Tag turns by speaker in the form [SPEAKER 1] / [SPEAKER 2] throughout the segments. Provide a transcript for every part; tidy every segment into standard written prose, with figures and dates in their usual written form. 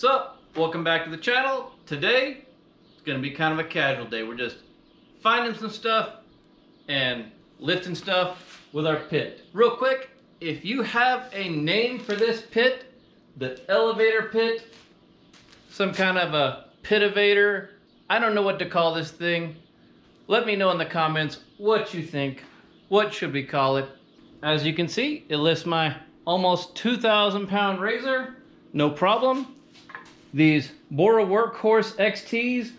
[SPEAKER 1] What's up? Welcome back to the channel. Today, it's gonna be kind of a casual day. We're just finding some stuff and lifting stuff with our pit. Real quick, if you have a name for this pit, the elevator pit, some kind of a pitivator, I don't know what to call this thing. Let me know in the comments what you think. What should we call it? As you can see, it lifts my almost 2,000 pound razor, no problem. These Bora Workhorse XTs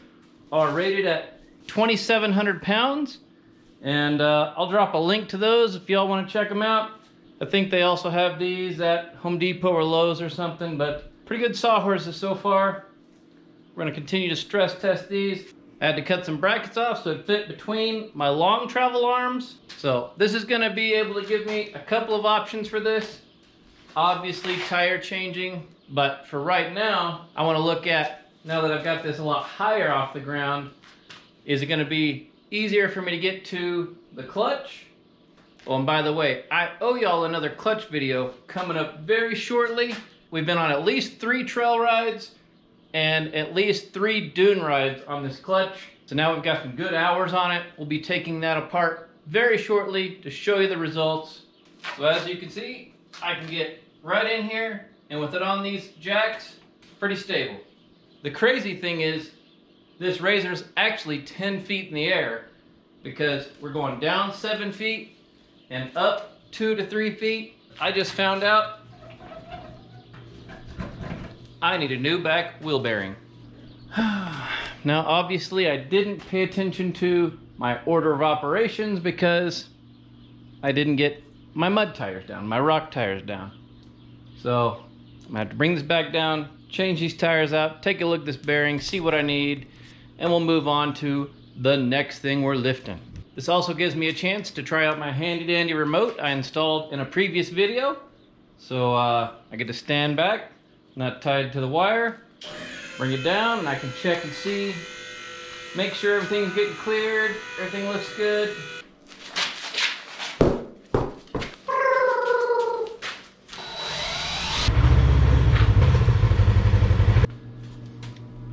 [SPEAKER 1] are rated at 2,700 pounds. And I'll drop a link to those if y'all want to check them out. I think they also have these at Home Depot or Lowe's or something, but pretty good sawhorses so far. We're going to continue to stress test these. I had to cut some brackets off so it fit between my long travel arms. So this is going to be able to give me a couple of options for this. Obviously tire changing, but for right now, I want to look at, now that I've got this a lot higher off the ground, is it going to be easier for me to get to the clutch? Oh, and by the way, I owe y'all another clutch video coming up very shortly. We've been on at least 3 trail rides and at least 3 dune rides on this clutch. So now we've got some good hours on it. We'll be taking that apart very shortly to show you the results. So as you can see, I can get right in here, and with it on these jacks, pretty stable. The crazy thing is, this razor's actually 10 feet in the air because we're going down 7 feet and up 2 to 3 feet. I just found out I need a new back wheel bearing. Now, obviously, I didn't pay attention to my order of operations because I didn't get my mud tires down, my rock tires down. So I'm gonna have to bring this back down, change these tires out, take a look at this bearing, see what I need, and we'll move on to the next thing we're lifting. This also gives me a chance to try out my handy dandy remote I installed in a previous video. So I get to stand back, not tied to the wire, bring it down, and I can check and see, make sure everything's getting cleared, everything looks good.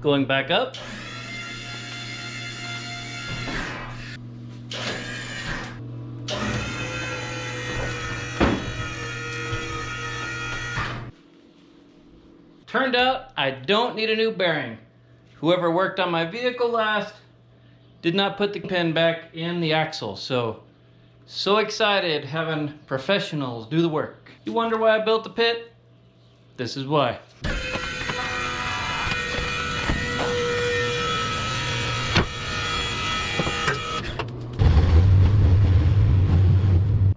[SPEAKER 1] Going back up. Turned out I don't need a new bearing. Whoever worked on my vehicle last did not put the pin back in the axle. So excited having professionals do the work. You wonder why I built the pit? This is why.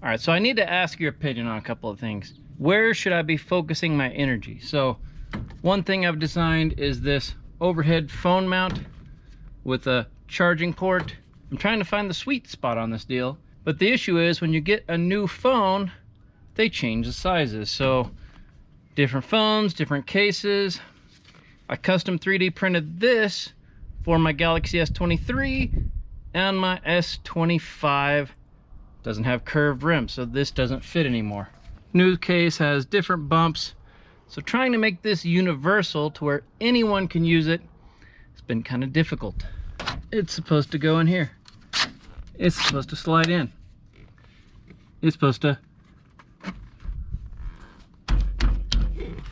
[SPEAKER 1] All right, so I need to ask your opinion on a couple of things. Where should I be focusing my energy? So one thing I've designed is this overhead phone mount with a charging port. I'm trying to find the sweet spot on this deal, but the issue is when you get a new phone, they change the sizes. So different phones, different cases. I custom 3D printed this for my Galaxy S23 and my S25. Doesn't have curved rims, so this doesn't fit anymore. New case has different bumps, so trying to make this universal to where anyone can use it has been kind of difficult. It's supposed to go in here. It's supposed to slide in. It's supposed to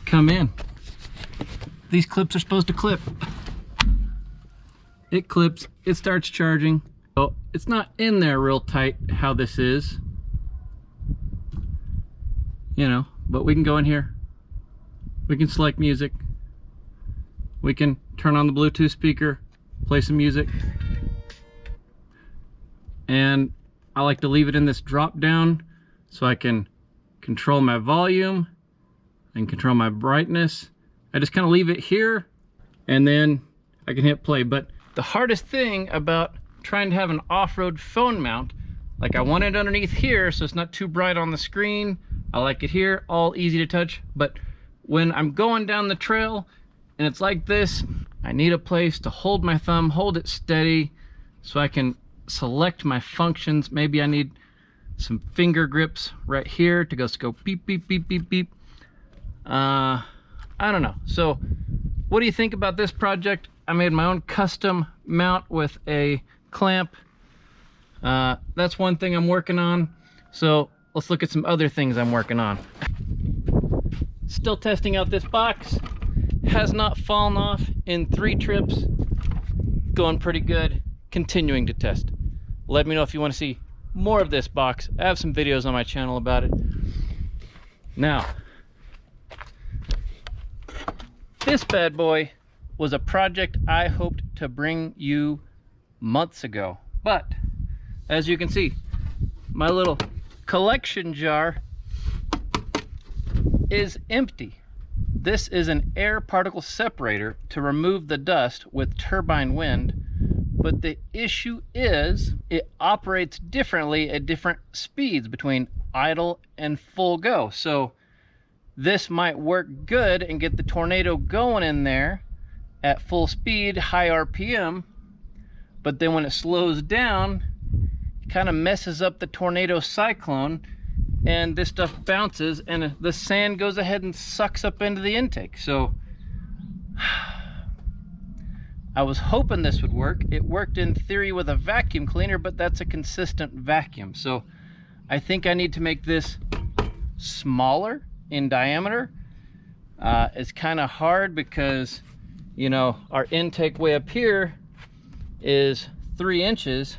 [SPEAKER 1] come in. These clips are supposed to clip. It clips, it starts charging. So it's not in there real tight how this is, you know, but we can go in here, we can select music, we can turn on the Bluetooth speaker, play some music, and I like to leave it in this drop down so I can control my volume and control my brightness. I just kind of leave it here and then I can hit play. But the hardest thing about trying to have an off-road phone mount, like I want it underneath here so it's not too bright on the screen. I like it here, all easy to touch. But when I'm going down the trail and it's like this, I need a place to hold my thumb, hold it steady so I can select my functions. Maybe I need some finger grips right here to go beep, beep, beep, beep, beep. I don't know. So what do you think about this project? I made my own custom mount with a clamp. That's one thing I'm working on. So let's look at some other things I'm working on. Still testing out this box. Has not fallen off in 3 trips. Going pretty good. Continuing to test. Let me know if you want to see more of this box. I have some videos on my channel about it. Now, this bad boy was a project I hoped to bring you months ago. But, as you can see, my little collection jar is empty. This is an air particle separator to remove the dust with turbine wind, but the issue is it operates differently at different speeds between idle and full go. So this might work good and get the tornado going in there at full speed, high RPM, but then when it slows down, it kind of messes up the tornado cyclone, and this stuff bounces and the sand goes ahead and sucks up into the intake. So I was hoping this would work. It worked in theory with a vacuum cleaner, but that's a consistent vacuum. So I think I need to make this smaller in diameter. It's kind of hard because, you know, our intake way up here is 3 inches,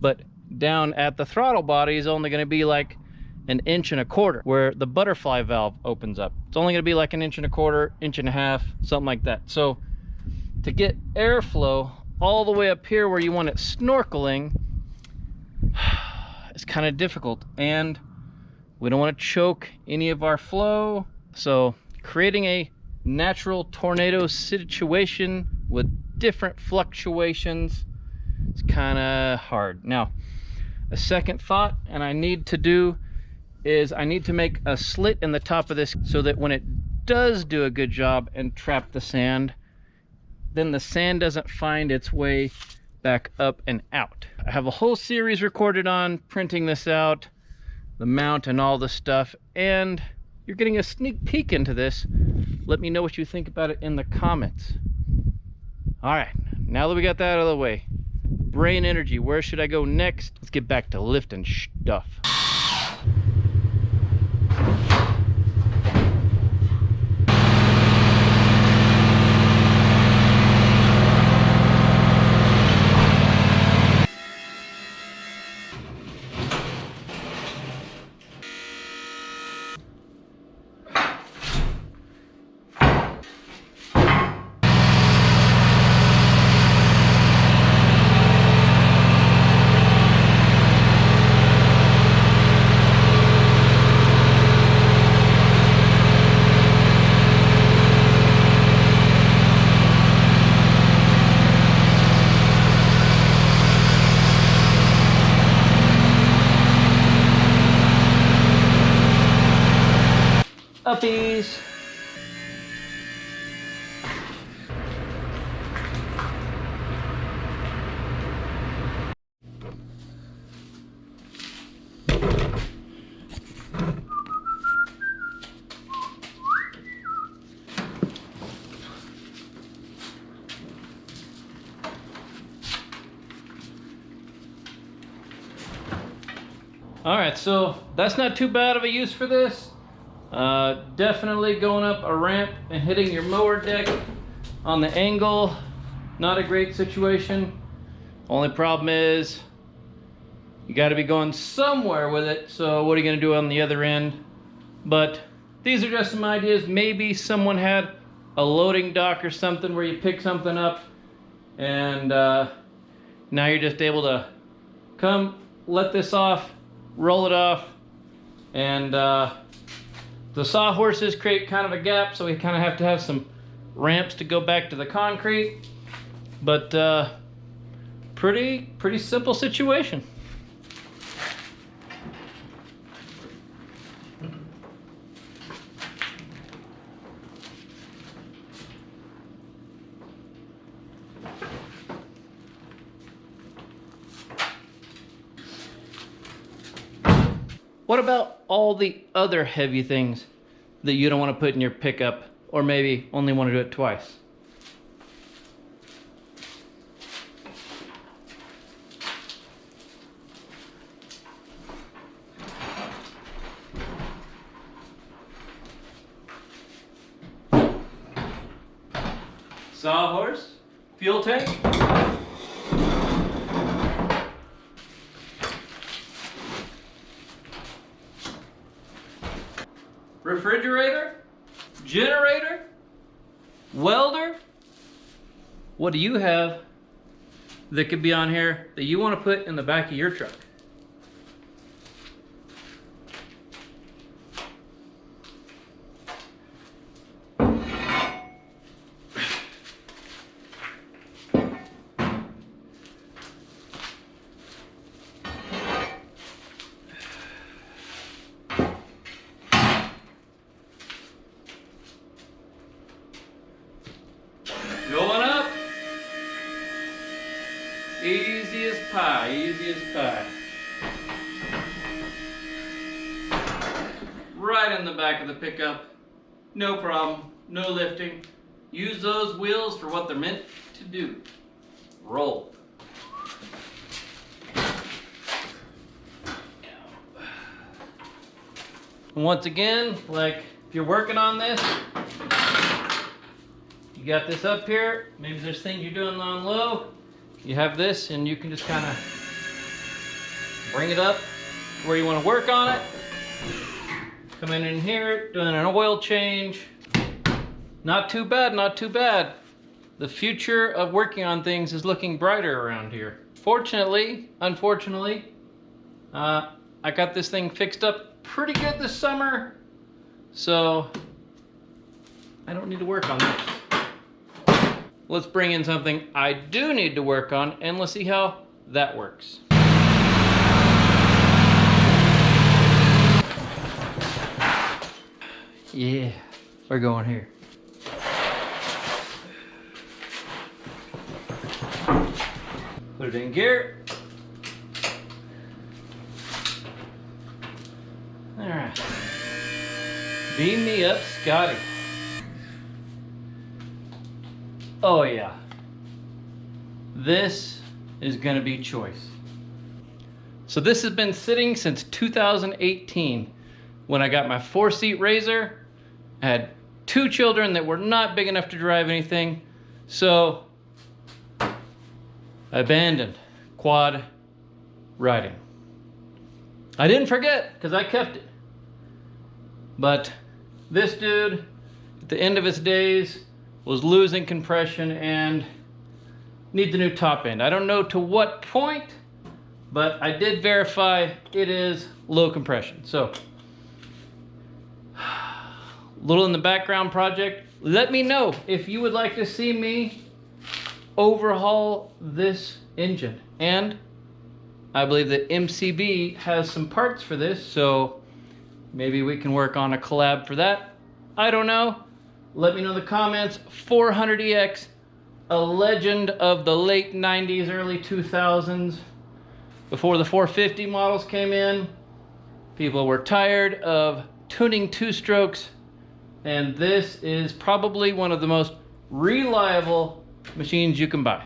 [SPEAKER 1] but down at the throttle body is only going to be like 1.25 inches, where the butterfly valve opens up. It's only going to be like 1.25 inches, 1.5 inches, something like that. So to get airflow all the way up here where you want it snorkeling, it's kind of difficult, and we don't want to choke any of our flow. So creating a natural tornado situation with different fluctuations, it's kind of hard. Now, a second thought, and I need to do, is I need to make a slit in the top of this so that when it does do a good job and trap the sand, then the sand doesn't find its way back up and out. I have a whole series recorded on printing this out, the mount and all the stuff, and you're getting a sneak peek into this. Let me know what you think about it in the comments. All right, now that we got that out of the way, brain energy, where should I go next? Let's get back to lifting stuff. Uppies. All right, so that's not too bad of a use for this. Definitely going up a ramp and hitting your mower deck on the angle, not a great situation. Only problem is you got to be going somewhere with it, so what are you going to do on the other end? But these are just some ideas. Maybe someone had a loading dock or something where you pick something up and now you're just able to come, let this off, roll it off, and the sawhorses create kind of a gap, so we kind of have to have some ramps to go back to the concrete. But pretty simple situation. What about all the other heavy things that you don't want to put in your pickup, or maybe only want to do it twice? Sawhorse, fuel tank, refrigerator, generator, welder. What do you have that could be on here that you want to put in the back of your truck? Going up. Easy as pie, easy as pie. Right in the back of the pickup. No problem, no lifting. Use those wheels for what they're meant to do. Roll. And once again, like if you're working on this, you got this up here, maybe there's things you're doing on low, you have this and you can just kind of bring it up where you want to work on it. Come in here, doing an oil change. Not too bad, not too bad. The future of working on things is looking brighter around here. Fortunately, unfortunately, I got this thing fixed up pretty good this summer, so I don't need to work on this. Let's bring in something I do need to work on, and let's see how that works. Yeah, we're going here. Put it in gear. All right. Beam me up, Scotty. Oh yeah. This is gonna be choice. So this has been sitting since 2018 when I got my 4-seat RZR. I had 2 children that were not big enough to drive anything, so I abandoned quad riding. I didn't forget, because I kept it. But this dude, at the end of his days, was losing compression and needs a new top end. I don't know to what point, but I did verify it is low compression. So, little in the background project. Let me know if you would like to see me overhaul this engine. And I believe that MCB has some parts for this, so maybe we can work on a collab for that. I don't know. Let me know in the comments. 400EX, a legend of the late 90s, early 2000s. Before the 450 models came in, people were tired of tuning 2-strokes, and this is probably one of the most reliable machines you can buy.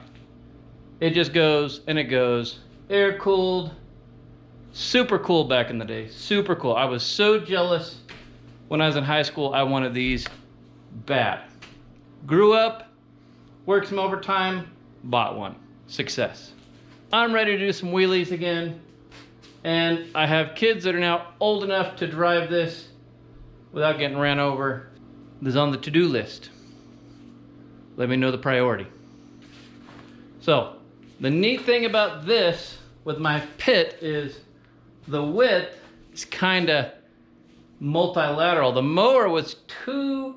[SPEAKER 1] It just goes and it goes. Air cooled, super cool back in the day, super cool. I was so jealous when I was in high school. I wanted these bad. Grew up, worked some overtime, bought one. Success. I'm ready to do some wheelies again, and I have kids that are now old enough to drive this without getting ran over. This is on the to-do list. Let me know the priority. So, the neat thing about this with my pit is the width is kind of multilateral. The mower was too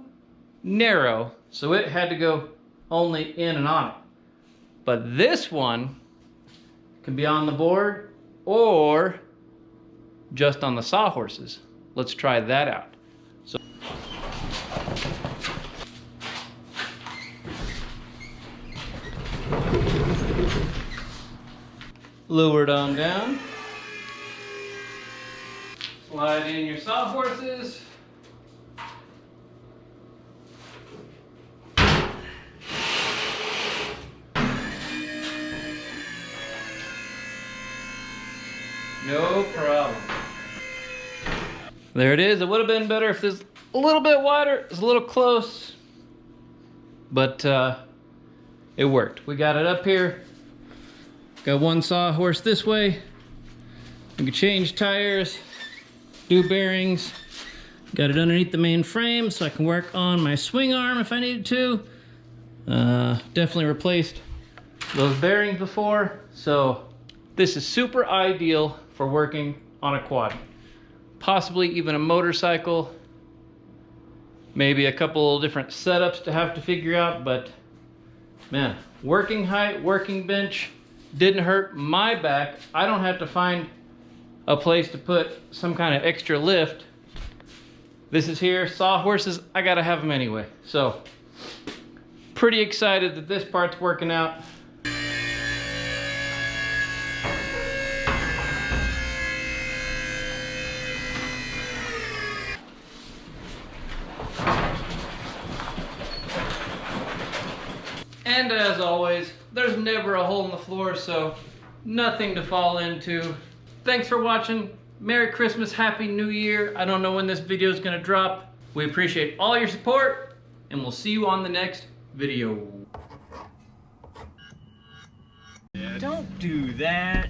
[SPEAKER 1] narrow, so it had to go only in and on it. But this one can be on the board or just on the sawhorses. Let's try that out. So, lower it on down. Slide in your sawhorses. No problem. There it is. It would have been better if this a little bit wider. It's a little close. But it worked. We got it up here. Got one sawhorse this way. We can change tires, do bearings. Got it underneath the main frame so I can work on my swing arm if I needed to. Definitely replaced those bearings before, so this is super ideal for working on a quad. Possibly even a motorcycle. Maybe a couple different setups to have to figure out, but man, working height, working bench, didn't hurt my back. I don't have to find a place to put some kind of extra lift. This is here, sawhorses, I gotta have them anyway. So, pretty excited that this part's working out. And as always, there's never a hole in the floor, so nothing to fall into. Thanks for watching. Merry Christmas, Happy New Year. I don't know when this video is gonna drop. We appreciate all your support, and we'll see you on the next video.
[SPEAKER 2] Don't do that.